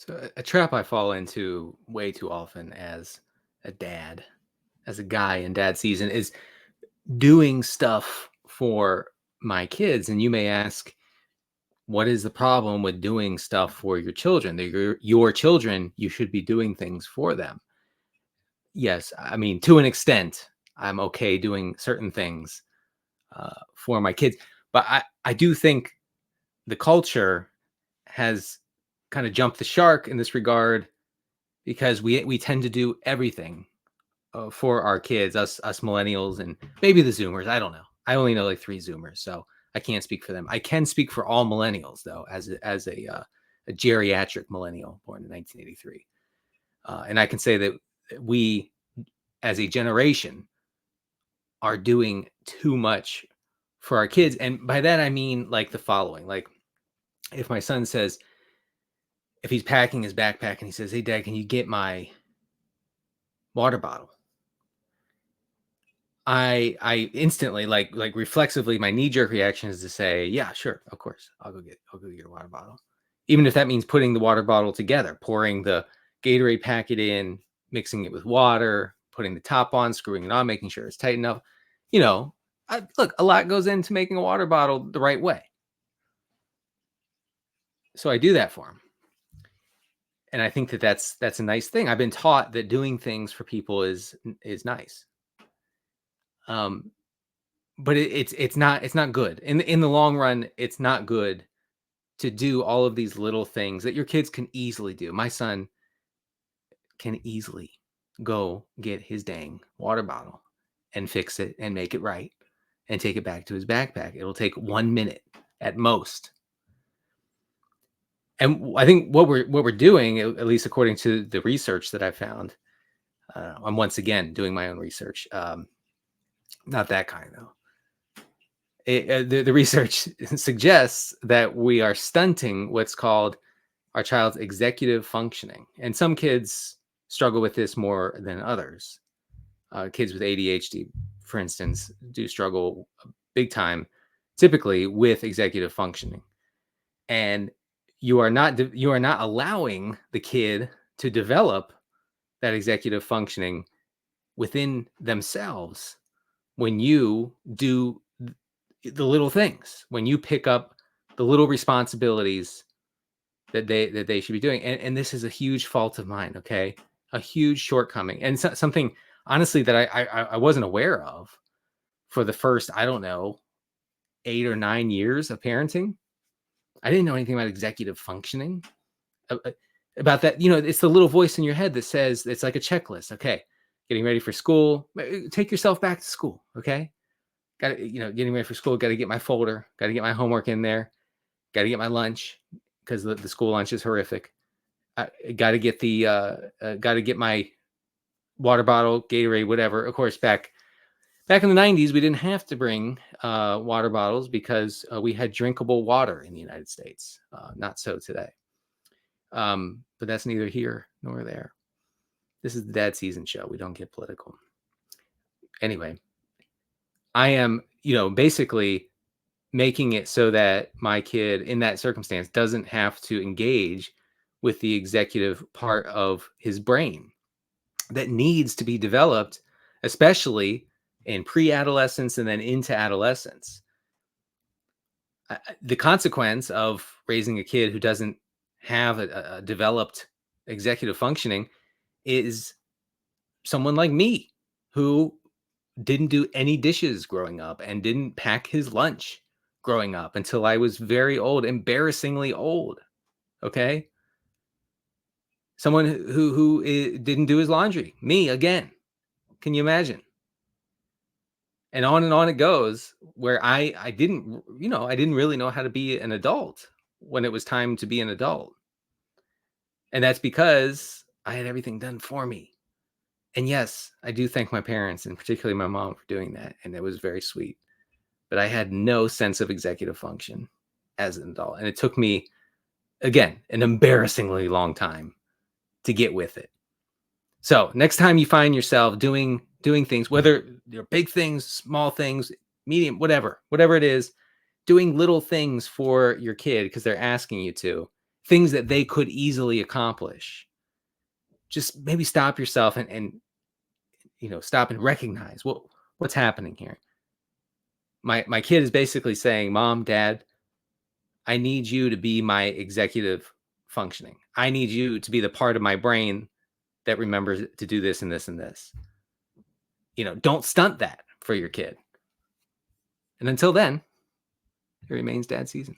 So a trap I fall into way too often as a dad, as a guy in dad season is doing stuff for my kids. And you may ask, what is the problem with doing stuff for your children? They're your children. You should be doing things for them. Yes, I mean, to an extent, I'm okay doing certain things for my kids. But I do think the culture has kind of jumped the shark in this regard because we tend to do everything for our kids, us millennials, and maybe the Zoomers. I don't know. I only know like three Zoomers, so I can't speak for them. I can speak for all millennials though, as a geriatric millennial born in 1983, and I can say that we, as a generation, are doing too much for our kids, and by that I mean like the following: like if my son says, if he's packing his backpack and he says, "Hey, Dad, can you get my water bottle?" I instantly like reflexively, my knee-jerk reaction is to say, "Yeah, sure, of course. I'll go get your water bottle." Even if that means putting the water bottle together, pouring the Gatorade packet in, mixing it with water, putting the top on, screwing it on, making sure it's tight enough. You know, look, a lot goes into making a water bottle the right way. So I do that for him. And I think that that's a nice thing. I've been taught that doing things for people is nice. Um, but it's not good in the long run. It's not good to do all of these little things that your kids can easily do. My son can easily go get his dang water bottle and fix it and make it right and take it back to his backpack. It'll take 1 minute at most. And I think what we're doing, at least according to the research that I found, I'm once again doing my own research. Not that kind though. The research suggests that we are stunting what's called our child's executive functioning. And some kids struggle with this more than others. Kids with ADHD, for instance, do struggle big time, typically with executive functioning. And you are not allowing the kid to develop that executive functioning within themselves when you do the little things, when you pick up the little responsibilities that they should be doing. And this is a huge fault of mine, okay? A huge shortcoming, and something honestly that I wasn't aware of for the first, I don't know, 8 or 9 years of parenting. I didn't know anything about executive functioning. About that, it's the little voice in your head that says it's like a checklist. Okay, getting ready for school. Take yourself back to school. Okay, got to, getting ready for school. Got to get my folder. Got to get my homework in there. Got to get my lunch because the school lunch is horrific. I got to get got to get my water bottle, Gatorade, whatever. Of course, back in the 90s, we didn't have to bring water bottles because we had drinkable water in the United States. Not so today. But that's neither here nor there. This is the dad season show. We don't get political. Anyway, I am, basically making it so that my kid in that circumstance doesn't have to engage with the executive part of his brain that needs to be developed, especially in pre-adolescence and then into adolescence. The consequence of raising a kid who doesn't have a developed executive functioning is someone like me who didn't do any dishes growing up and didn't pack his lunch growing up until I was very old, embarrassingly old. Okay. Someone who didn't do his laundry. Me again. Can you imagine? And on it goes, where I didn't, I didn't really know how to be an adult when it was time to be an adult. And that's because I had everything done for me. And yes, I do thank my parents, and particularly my mom, for doing that. And it was very sweet. But I had no sense of executive function as an adult. And it took me, again, an embarrassingly long time to get with it. So next time you find yourself doing things, whether they're big things, small things, medium, whatever it is, doing little things for your kid because they're asking you to, things that they could easily accomplish. Just maybe stop yourself and stop and recognize what's happening here. My kid is basically saying, "Mom, Dad, I need you to be my executive functioning. I need you to be the part of my brain that remembers to do this and this and this." Don't stunt that for your kid. And until then, it remains dad season.